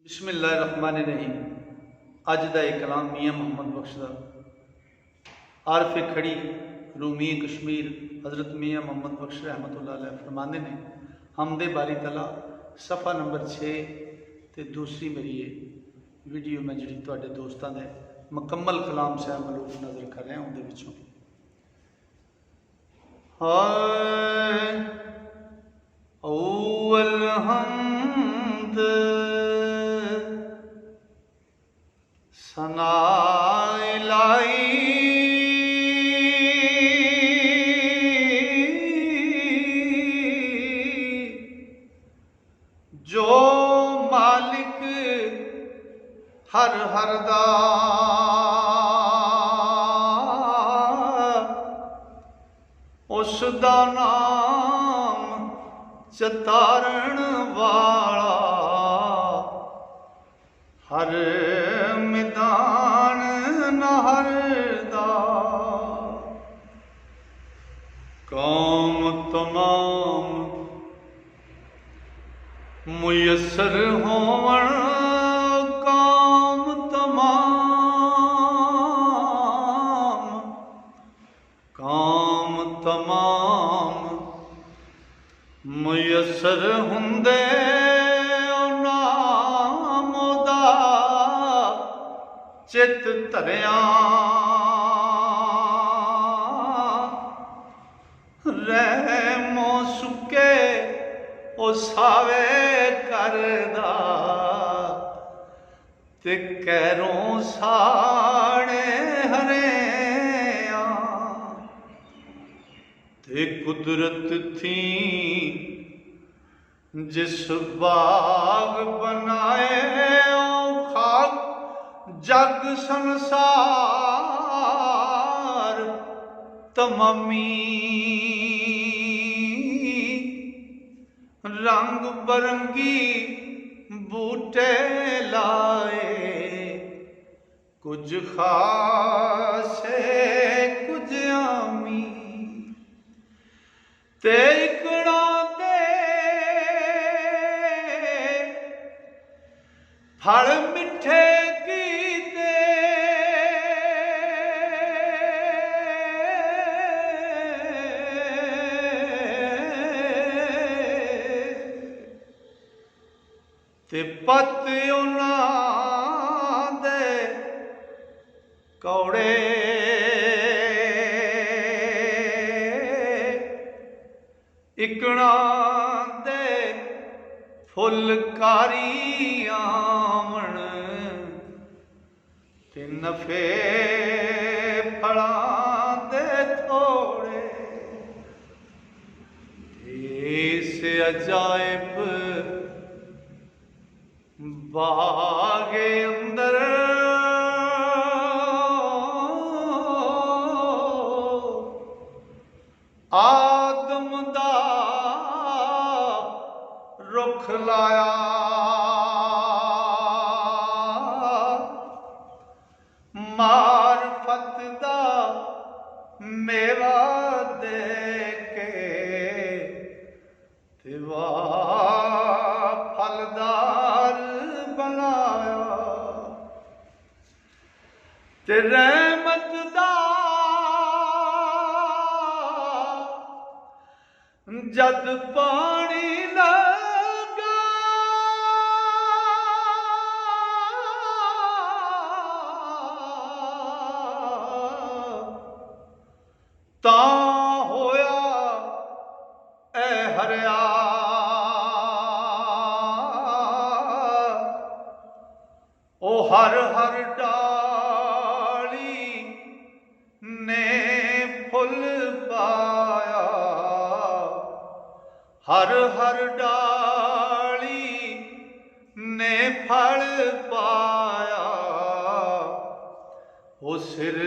बिस्मिल्लाहिर्रहमानिर्रहीम। अज का एक कलाम मियाँ मुहम्मद बख्श का आरफ खड़ी रूमी कश्मीर हज़रत मियाँ मुहम्मद बख्श रहमतुल्लाह अलैह फरमाने ने हमदे बारी तला सफ़ा नंबर 6 तो दूसरी मेरी ये वीडियो मैं जी तुहाडे दोस्तां दे मुकम्मल कलाम साहब मलूक नज़र कर रहा उहदे विचों औवल हमद सना इलाही जो मालिक हर दा उस दा नाम चतारण वाला हर मैदान नहर दा कौम तमाम मुयसर होवन कौम तमाम मुयसर हुंदे नाम दा चित धरिया रहमो सुके ओ सावे करदा ते कैरों साड़े हरिया ते कुदरत थी जिस बाग बनाए ओ खाक जग संसार तमामी रंग बरंगी बूटे लाए कुछ खासे कुछ आमी ते इकड़ा दे फल मिठे कीते ते पत उन्हां दे कौड़े इकड़ा दे फुलकारी आवन ते नफे फलां दे थोड़े इस अजायब बागे अंदर आदम दा रुख लाया मारफत दा मेवा दे के ते फलदार बनाया ते रहमत दा जद पानी लगा तां होया ऐ हरिया ओ हर हर डाली ने फुल पाया हर हर डाली ने फल पाया वो सिर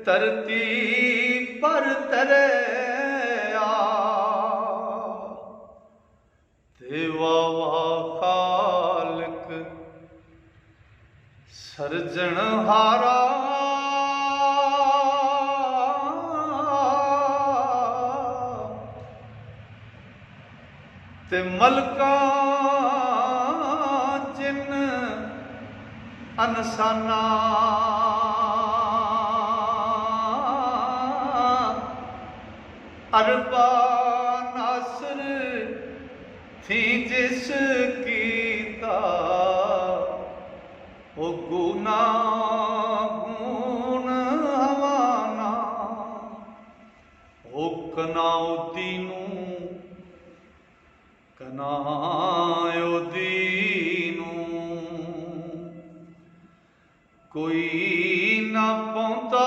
धरती पर तरया ते वाह खालक सरजनहारा ते मलका जिन अनसाना अरबा नासर थी जिस कीता ओ गुना गुण हवाना ओ कनाउद्दीनू कनाउद्दीनू कोई ना पौंदा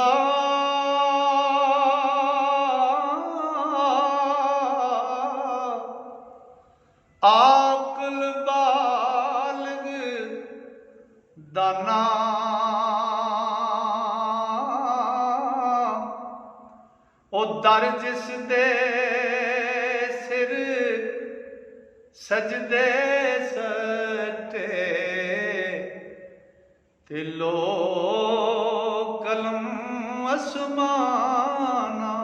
आकल बालग दाना ओ दर जिस दे सिर सजदे सटे ते लो कलम असमाना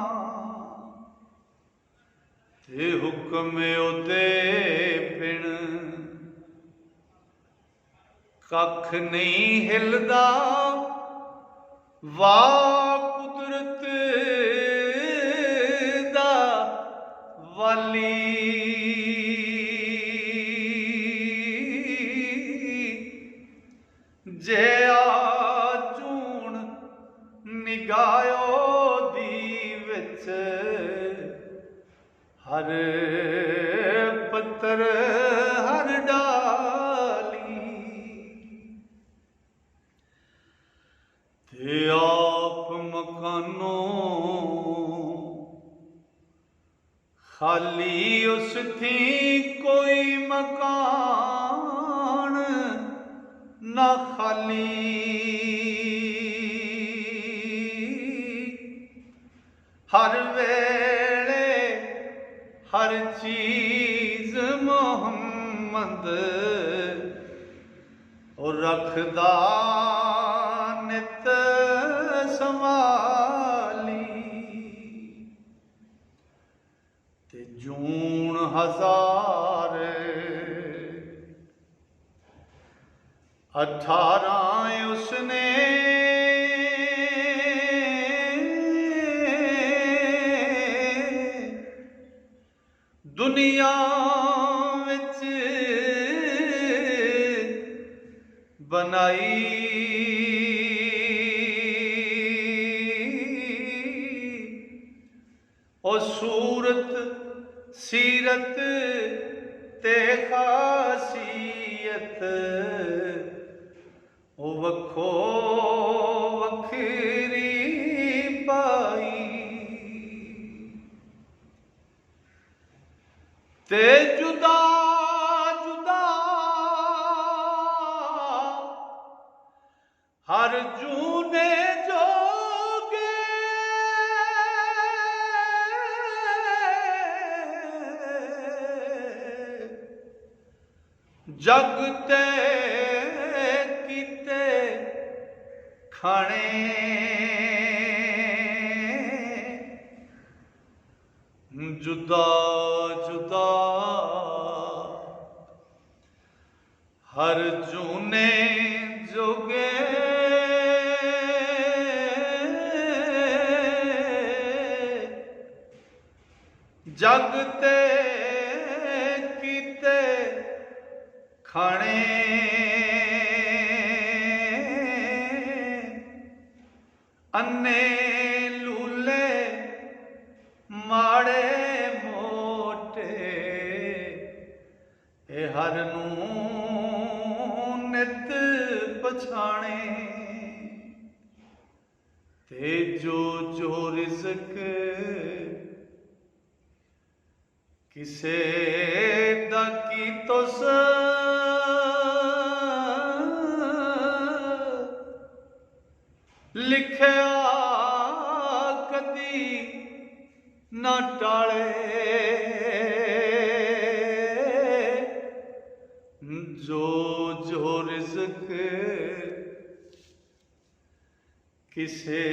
ते हुक्म ओदे बिन कख नहीं हिलदा वाह कुदरत दा वाली जे आजून निगायो दी विच हर पत्तर हर डाली ते आप मकानों खाली उस थी कोई मकान ना खाली हर वेले हर चीज मोहम्मद और रखदा नित संभाली ते जून हजार 18 उसने दुनिया विच बनाई ओ सूरत सीरत ते खासियत ओ वखो वखरी पाई ते जुदा जुदा हर जूने जोगे जगते किते खाने जुदा जुदा हर जूने जोगे जगते किते खाने अन्ने लूले माड़े मोटे ए हर नूं नित पछाणे ते जो जो रिज़्क किसे दा की तुस लिखया कदी ना टाले जो जो रिज़्क किसे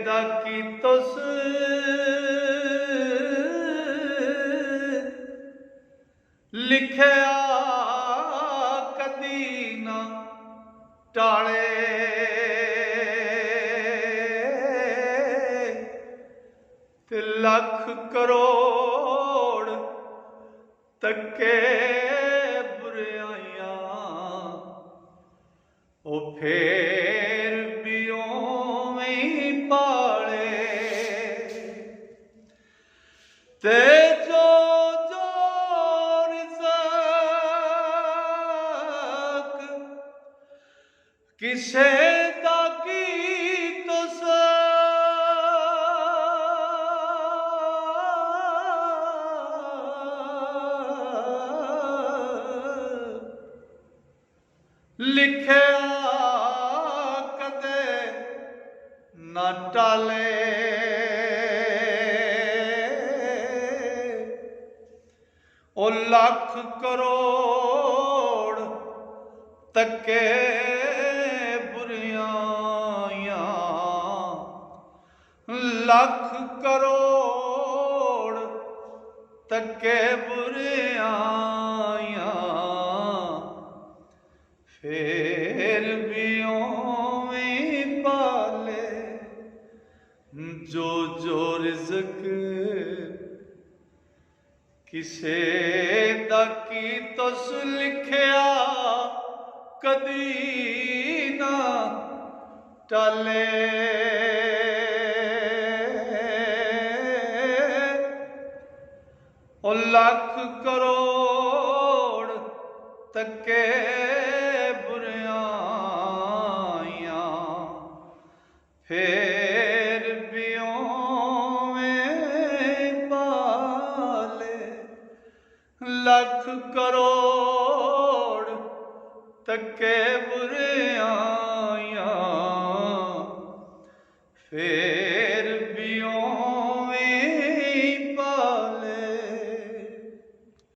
दा की तुस लिखया कदी ना टाले ते लख करोड़ तके बुराइयां ओ फेर भी ओवें ही पाले ते जो किसे दा की तुस लिखिया कदे ना टाले ओ लख करोड़ तके लख करोड़ तके बुराइयां फेर भी ओवें पाले जो रिज़्क किसे दा की तुस लिखिया कदी ना टाले ओ लख करोड़ तके बुराइयां फेर भी ओवें पाले लख करोड़ तके बुराइयां फेर